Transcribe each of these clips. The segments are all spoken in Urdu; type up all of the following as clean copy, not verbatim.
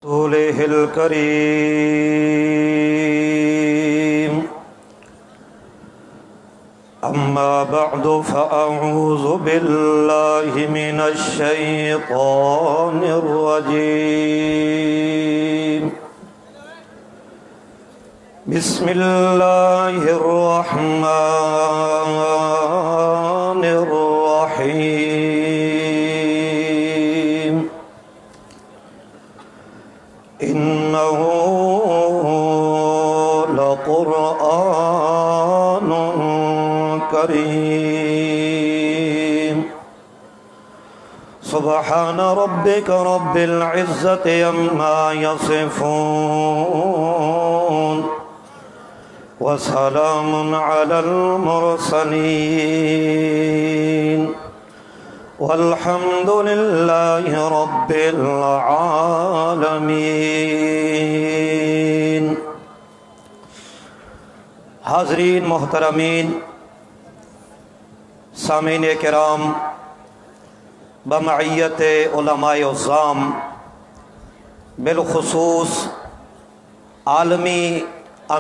رسوله الكريم أما بعد فأعوذ بالله من الشيطان الرجيم بسم الله الرحمن الرحيم إنه لقرآن كريم سبحان ربك رب العزة عما يصفون وسلام على المرسلين والحمد لله رب العالمين۔ حاضرین محترمین، سامعین کرام، بمعیت علماء عظام، بالخصوص عالمی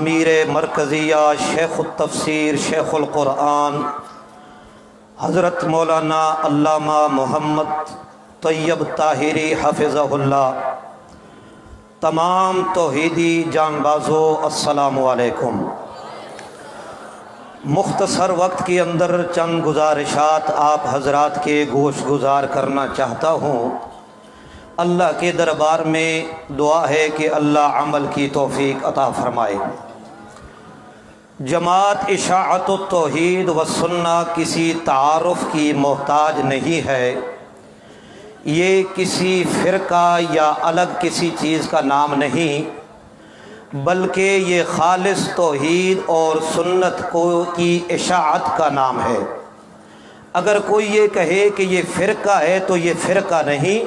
امیر مرکزیہ شیخ التفسیر شیخ القرآن حضرت مولانا علامہ محمد طیب طاہری حفظہ اللہ، تمام توحیدی جان بازو السلام علیکم۔ مختصر وقت کے اندر چند گزارشات آپ حضرات کے گوش گزار کرنا چاہتا ہوں۔ اللہ کے دربار میں دعا ہے کہ اللہ عمل کی توفیق عطا فرمائے۔ جماعت اشاعت التوحید والسنہ کسی تعارف کی محتاج نہیں ہے، یہ کسی فرقہ یا الگ کسی چیز کا نام نہیں، بلکہ یہ خالص توحید اور سنت کی اشاعت کا نام ہے۔ اگر کوئی یہ کہے کہ یہ فرقہ ہے تو یہ فرقہ نہیں،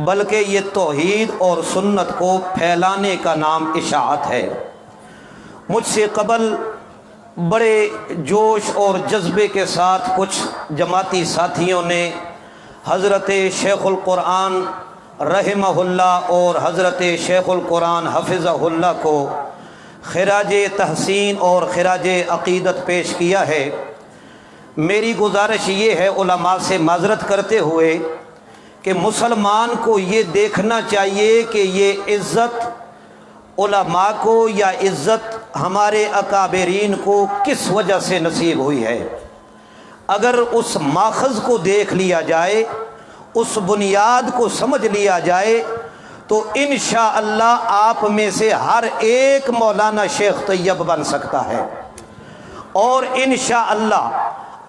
بلکہ یہ توحید اور سنت کو پھیلانے کا نام اشاعت ہے۔ مجھ سے قبل بڑے جوش اور جذبے کے ساتھ کچھ جماعتی ساتھیوں نے حضرت شیخ القرآن رحمہ اللہ اور حضرت شیخ القرآن حفظہ اللہ کو خراج تحسین اور خراج عقیدت پیش کیا ہے۔ میری گزارش یہ ہے علماء سے معذرت کرتے ہوئے کہ مسلمان کو یہ دیکھنا چاہیے کہ یہ عزت علماء کو یا عزت ہمارے اکابرین کو کس وجہ سے نصیب ہوئی ہے۔ اگر اس ماخذ کو دیکھ لیا جائے، اس بنیاد کو سمجھ لیا جائے، تو انشاءاللہ آپ میں سے ہر ایک مولانا شیخ طیب بن سکتا ہے، اور انشاءاللہ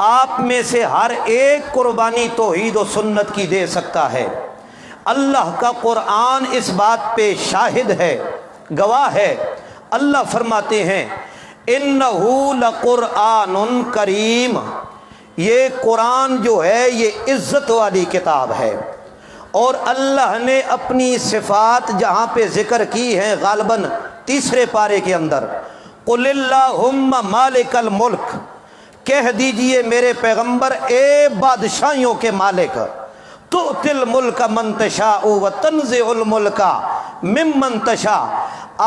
آپ میں سے ہر ایک قربانی توحید و سنت کی دے سکتا ہے۔ اللہ کا قرآن اس بات پہ شاہد ہے، گواہ ہے۔ اللہ فرماتے ہیں اِنَّهُ لَقُرْآنٌ کریم، یہ قرآن جو ہے یہ عزت والی کتاب ہے۔ اور اللہ نے اپنی صفات جہاں پہ ذکر کی ہیں غالباً تیسرے پارے کے اندر، قُلِ اللَّهُمَّ مَالِكَ الْمُلْكِ، کہہ دیجئے میرے پیغمبر اے بادشاہیوں کے مالک، تُؤْتِي الْمُلْكَ مَن تَشَاءُ وَتَنزِعُ الْمُلْكَ مِمَّن تَشَاءُ۔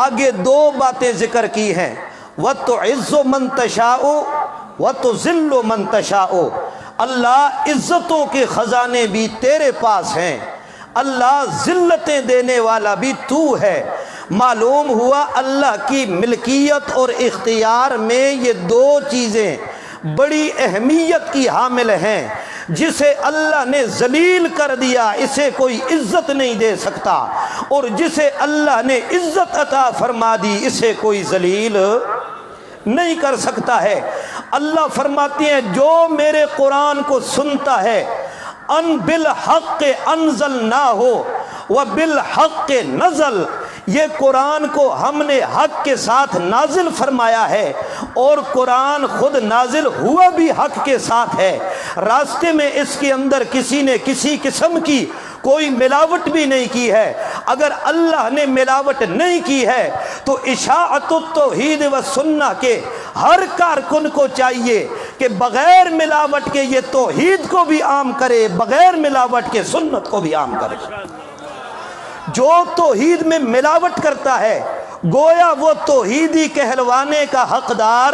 آگے دو باتیں ذکر کی ہیں، وَتُعِزُّ مَن تَشَاءُ وَتُذِلُّ مَن تَشَاءُ۔ اللہ عزتوں کے خزانے بھی تیرے پاس ہیں، اللہ ذلتیں دینے والا بھی تو ہے۔ معلوم ہوا اللہ کی ملکیت اور اختیار میں یہ دو چیزیں بڑی اہمیت کی حامل ہیں۔ جسے اللہ نے ذلیل کر دیا اسے کوئی عزت نہیں دے سکتا، اور جسے اللہ نے عزت عطا فرما دی اسے کوئی ذلیل نہیں کر سکتا ہے۔ اللہ فرماتے ہیں جو میرے قرآن کو سنتا ہے، ان بالحق انزلناہ وبالحق نزل، یہ قرآن کو ہم نے حق کے ساتھ نازل فرمایا ہے، اور قرآن خود نازل ہوا بھی حق کے ساتھ ہے۔ راستے میں اس کے اندر کسی نے کسی قسم کی کوئی ملاوٹ بھی نہیں کی ہے۔ اگر اللہ نے ملاوٹ نہیں کی ہے تو اشاعت التوحید و سنہ کے ہر کارکن کو چاہیے کہ بغیر ملاوٹ کے یہ توحید کو بھی عام کرے، بغیر ملاوٹ کے سنت کو بھی عام کرے۔ جو توحید میں ملاوٹ کرتا ہے گویا وہ توحیدی کہلوانے کا حقدار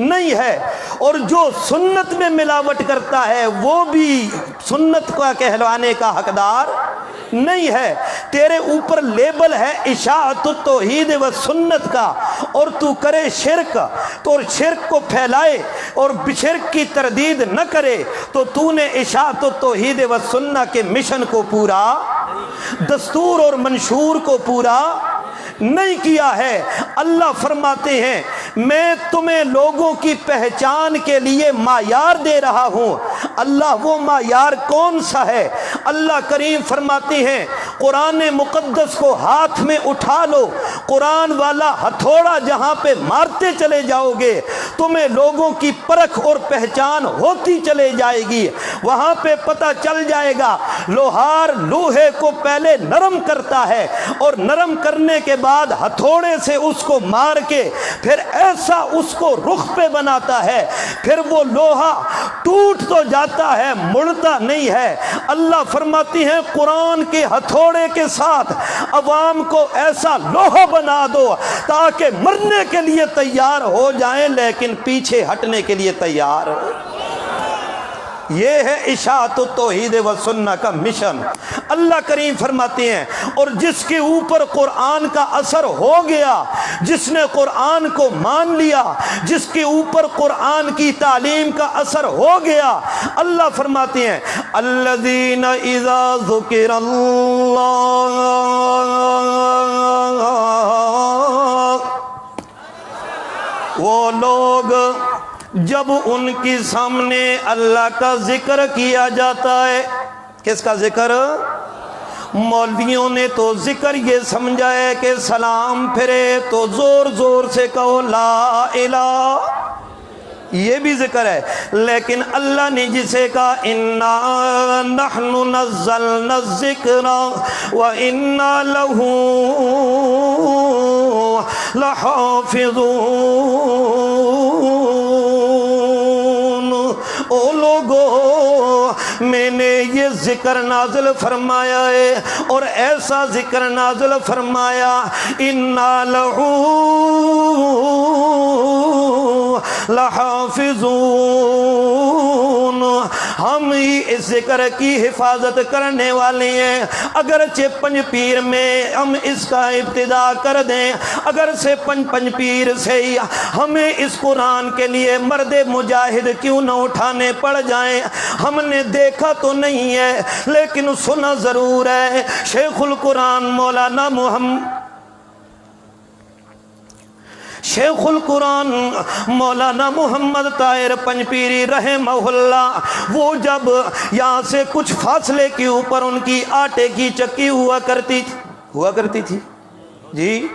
نہیں ہے، اور جو سنت میں ملاوٹ کرتا ہے وہ بھی سنت کا کہلوانے کا حقدار نہیں ہے۔ تیرے اوپر لیبل ہے اشاعت التوحید و سنت کا، اور تو کرے شرک تو شرک کو پھیلائے اور شرک کی تردید نہ کرے، تو نے اشاعت التوحید و سنت کے مشن کو پورا، دستور اور منشور کو پورا نہیں کیا ہے۔ اللہ فرماتے ہیں میں تمہیں لوگوں کی پہچان کے لیے معیار دے رہا ہوں۔ اللہ وہ معیار کون سا ہے؟ اللہ کریم فرماتے ہیں قرآن مقدس کو ہاتھ میں اٹھا لو، قرآن والا ہتھوڑا جہاں پہ مارتے چلے جاؤ گے تمہیں لوگوں کی پرکھ اور پہچان ہوتی چلے جائے گی۔ وہاں پہ پتہ چل جائے گا لوہار لوہے کو پہلے نرم کرتا ہے، اور نرم کرنے کے بعد ہتھوڑے سے اس کو مار کے پھر ایسا اس کو رخ پہ بناتا ہے، پھر وہ لوہا ٹوٹ تو جاتا ہے مڑتا نہیں ہے۔ اللہ فرماتی ہیں قرآن کے ہتھوڑے کے ساتھ عوام کو ایسا لوہا بنا دو تاکہ مرنے کے لیے تیار ہو جائیں لیکن پیچھے ہٹنے کے لیے تیار۔ یہ ہے اشاعت التوحید و سنت کا مشن۔ اللہ کریم فرماتے ہیں اور جس کے اوپر قرآن کا اثر ہو گیا، جس نے قرآن کو مان لیا، جس کے اوپر قرآن کی تعلیم کا اثر ہو گیا، اللہ فرماتے ہیں الذین اذا ذکر اللہ وہ لوگ جب ان کی سامنے اللہ کا ذکر کیا جاتا ہے۔ کس کا ذکر؟ مولویوں نے تو ذکر یہ سمجھا ہے کہ سلام پھرے تو زور زور سے کہو لا الہ، یہ بھی ذکر ہے، لیکن اللہ نے جسے کہا انا نحن نزلنا الذکر وانا لہ لحافظون، او لوگو میں نے یہ ذکر نازل فرمایا ہے اور ایسا ذکر نازل فرمایا انا لہ لحافظون، ہم ہی اس ذکر کی حفاظت کرنے والے ہیں۔ اگرچہ پنج پیر میں ہم اس کا ابتدا کر دیں، اگر سے پنج پیر سے ہی ہمیں اس قرآن کے لیے مرد مجاہد کیوں نہ اٹھانے پڑ جائیں، ہم نے دیکھا تو نہیں ہے لیکن سنا ضرور ہے۔ شیخ القرآن مولانا شیخ القرآن مولانا محمد طاہر پنجپیری رحمہ اللہ، وہ جب یہاں سے کچھ فاصلے کے اوپر ان کی آٹے کی چکی ہوا کرتی تھی جی،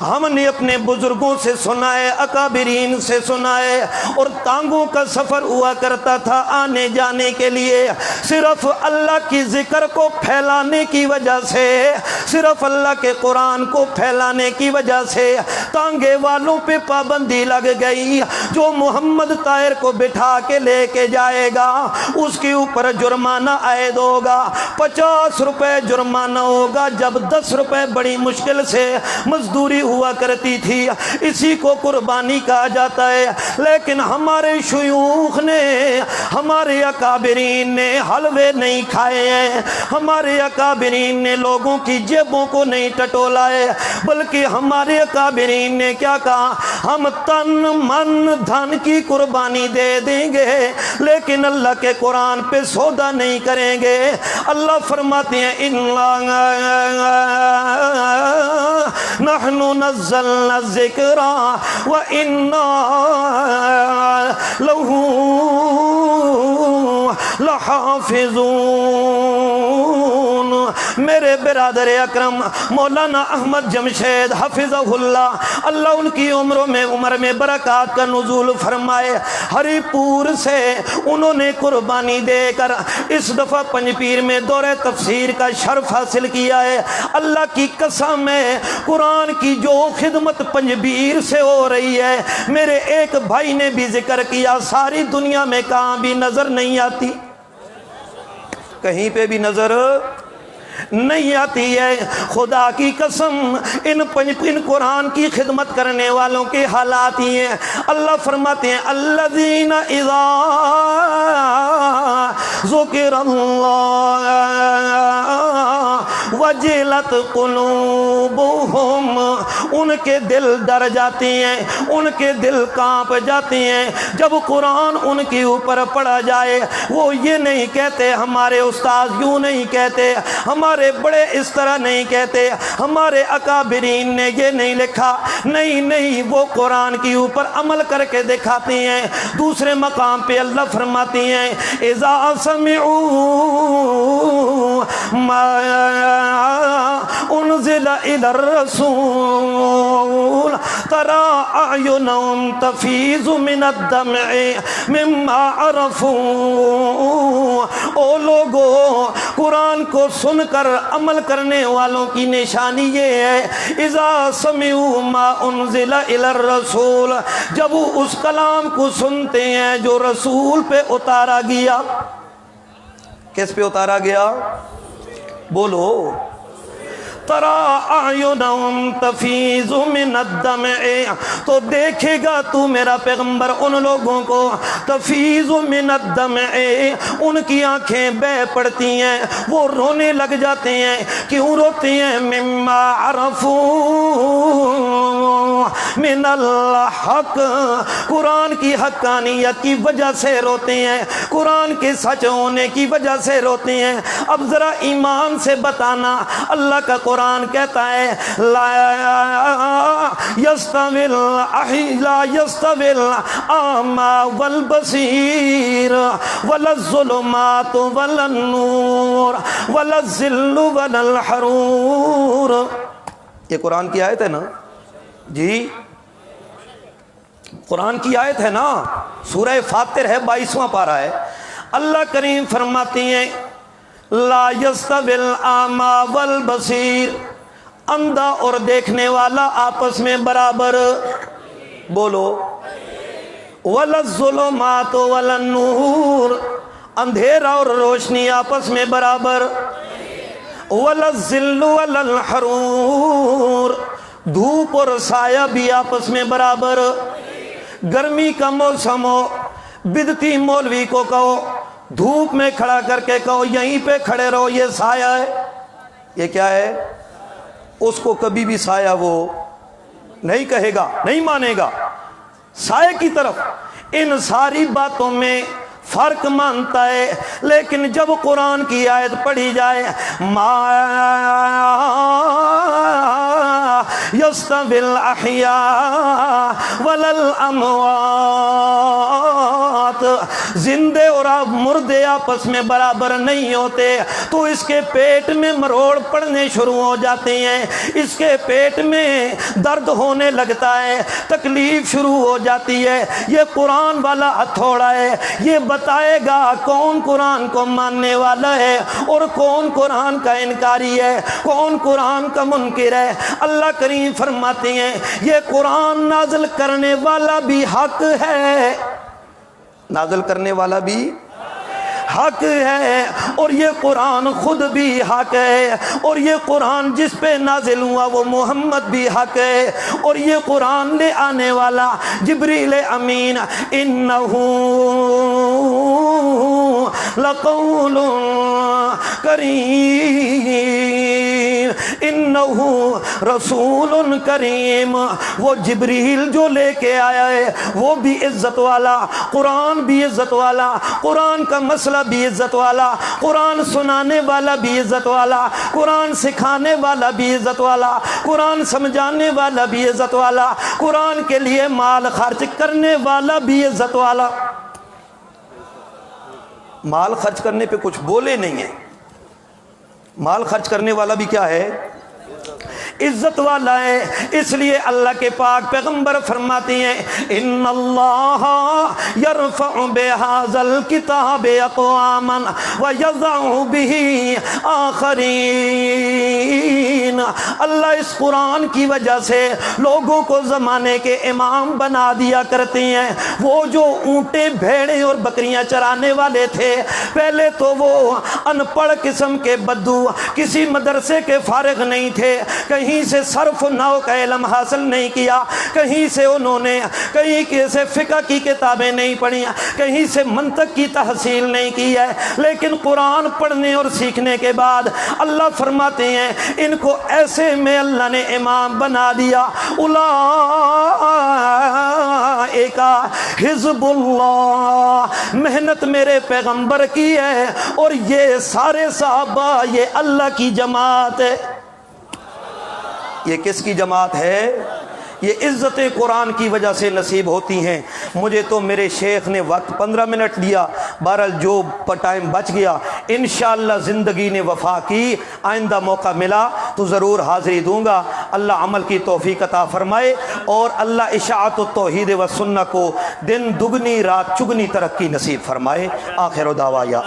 ہم نے اپنے بزرگوں سے سنا ہے، اکابرین سے سنا ہے، اور تانگوں کا سفر ہوا کرتا تھا آنے جانے کے لیے، صرف اللہ کی ذکر کو پھیلانے کی وجہ سے، صرف اللہ کے قرآن کو پھیلانے کی وجہ سے تانگے والوں پہ پابندی لگ گئی۔ جو محمد طاہر کو بٹھا کے لے کے جائے گا اس کے اوپر جرمانہ عائد ہوگا، 50 روپے جرمانہ ہوگا، جب 10 روپے بڑی مشکل سے مزدوری ہوا کرتی تھی، اسی کو قربانی کہا جاتا ہے۔ لیکن ہمارے شیوخ نے، ہمارے اکابرین نے حلوے نہیں کھائے ہیں، ہمارے اکابرین نے لوگوں کی جیبوں کو نہیں ٹٹولا ہے، بلکہ ہمارے اکابرین نے کیا کہا، ہم تن من دھن کی قربانی دے دیں گے لیکن اللہ کے قرآن پہ سودا نہیں کریں گے۔ اللہ فرماتے ہیں نحن نزلنا الذکر وإنا لہ لحافظون۔ میرے برادر اکرم مولانا احمد جمشید حفظہ اللہ، اللہ ان کی عمر میں برکات کا نزول فرمائے، ہری پور سے انہوں نے قربانی دے کر اس دفعہ پنجپیر میں دورہ تفسیر کا شرف حاصل کیا ہے۔ اللہ کی قسم ہے قرآن کی جو خدمت پنجپیر سے ہو رہی ہے، میرے ایک بھائی نے بھی ذکر کیا، ساری دنیا میں کہاں بھی نظر نہیں آتی، کہیں پہ بھی نظر نہیں آتی ہے۔ خدا کی قسم ان قرآن کی خدمت کرنے والوں کے حالات ہی ہیں۔ اللہ فرماتے ہیں الذین اذا ذکر اللہ وجلت قلوبہم، ان کے دل ڈر جاتے ہیں، ان کے دل کانپ جاتے ہیں جب قرآن ان کے اوپر پڑھا جائے۔ وہ یہ نہیں کہتے ہمارے استاد یوں نہیں کہتے، ہمارے بڑے اس طرح نہیں کہتے، ہمارے اکابرین نے یہ نہیں لکھا، نہیں نہیں، وہ قرآن کے اوپر عمل کر کے دکھاتے ہیں۔ دوسرے مقام پہ اللہ فرماتی ہیں اذا سمعوا ما انزل الى الرسول ترى اعینهم تفیض من الدمع مما عرفوا۔ او لوگو، قرآن کو سن کر عمل کرنے والوں کی نشانی یہ ہے اذا سمعوا ما انزل الى الرسول، جب وہ اس کلام کو سنتے ہیں جو رسول پہ اتارا گیا۔ کس پہ اتارا گیا؟ بولو۔ ترى اعینهم تفیض من الدمع، تو دیکھے گا تو میرا پیغمبر ان لوگوں کو تفیض من الدمع، ان کی آنکھیں بہہ پڑتی ہیں، وہ رونے لگ جاتے ہیں۔ کیوں روتے ہیں؟ مما عرفوا من الحق، قرآن کی حقانیت کی وجہ سے روتے ہیں، قرآن کے سچ ہونے کی وجہ سے روتے ہیں۔ اب ذرا ایمان سے بتانا، اللہ کا قرآن کہتا ہے لا یستوی الاعمی والبصیر ولا الظلمات ولا النور ولا الظل ولا الحرور۔ یہ قرآن کی آیت ہے نا جی، قرآن کی آیت ہے نا، سورہ فاتر ہے، 22واں پارہ ہے۔ اللہ کریم فرماتی ہیں لا یستوی الاعمی والبصیر، اندھا اور دیکھنے والا آپس میں برابر، بولو، ولا الظلمات ولا النور، اندھیرا اور روشنی آپس میں برابر، ولا الظل ولا الحرور، دھوپ اور سایہ بھی آپس میں برابر۔ گرمی کا موسم ہو، بدعتی مولوی کو کہو دھوپ میں کھڑا کر کے کہو یہیں پہ کھڑے رہو، یہ سایہ ہے، یہ کیا ہے؟ اس کو کبھی بھی سایہ وہ نہیں کہے گا، نہیں مانے گا، سایہ کی طرف۔ ان ساری باتوں میں فرق مانتا ہے، لیکن جب قرآن کی آیت پڑھی جائے ما یستوی الاحیاء ولا الاموات، زندے اور مردے آپس میں برابر نہیں ہوتے، تو اس کے پیٹ میں مروڑ پڑنے شروع ہو جاتے ہیں، اس کے پیٹ میں درد ہونے لگتا ہے، تکلیف شروع ہو جاتی ہے۔ یہ قرآن والا ہتھوڑا ہے، یہ بتائے گا کون قرآن کو ماننے والا ہے اور کون قرآن کا انکاری ہے، کون قرآن کا منکر ہے۔ اللہ کریم فرماتے ہیں یہ قرآن نازل کرنے والا بھی حق ہے، نازل کرنے والا بھی حق ہے، اور یہ قرآن خود بھی حق ہے، اور یہ قرآن جس پہ نازل ہوا وہ محمد بھی حق ہے، اور یہ قرآن لے آنے والا جبریل امین انہ لقول کریم انہ رسول کریم، وہ جبریل جو لے کے آیا ہے وہ بھی عزت والا، قرآن بھی عزت والا، قرآن کا مسئلہ بھی عزت والا، قرآن سنانے والا بھی عزت والا، قرآن سکھانے والا بھی عزت والا، قرآن سمجھانے والا بھی عزت والا، قرآن کے لیے مال خرچ کرنے والا بھی عزت والا۔ مال خرچ کرنے پہ کچھ بولے نہیں ہے، مال خرچ کرنے والا بھی کیا ہے؟ عزت والا ہے۔ اس لیے اللہ کے پاک پیغمبر فرماتے ہیں ان اللہ یرفع بہذا الکتاب اقواما ویضع بہ آخرین، اللہ اس قرآن کی وجہ سے لوگوں کو زمانے کے امام بنا دیا کرتے ہیں۔ وہ جو اونٹیں بھیڑیں اور بکریاں چرانے والے تھے، پہلے تو وہ ان پڑھ قسم کے بدو، کسی مدرسے کے فارغ نہیں تھے، کہیں سے صرف و نحو کا علم حاصل نہیں کیا، کہیں سے انہوں نے کہیں سے فقہ کی کتابیں نہیں پڑھی، کہیں سے منطق کی تحصیل نہیں کی ہے، لیکن قرآن پڑھنے اور سیکھنے کے بعد اللہ فرماتے ہیں ان کو ایسے میں اللہ نے امام بنا دیا۔ اولئک حزب اللہ، محنت میرے پیغمبر کی ہے اور یہ سارے صحابہ یہ اللہ کی جماعت ہے۔ یہ کس کی جماعت ہے؟ یہ عزت قرآن کی وجہ سے نصیب ہوتی ہیں۔ مجھے تو میرے شیخ نے وقت 15 منٹ دیا، بہرحال جو ٹائم بچ گیا انشاءاللہ زندگی نے وفا کی، آئندہ موقع ملا تو ضرور حاضری دوں گا۔ اللہ عمل کی توفیق عطا فرمائے اور اللہ اشاعت التوحید و سنہ کو دن دگنی رات چگنی ترقی نصیب فرمائے۔ آخر دعوایا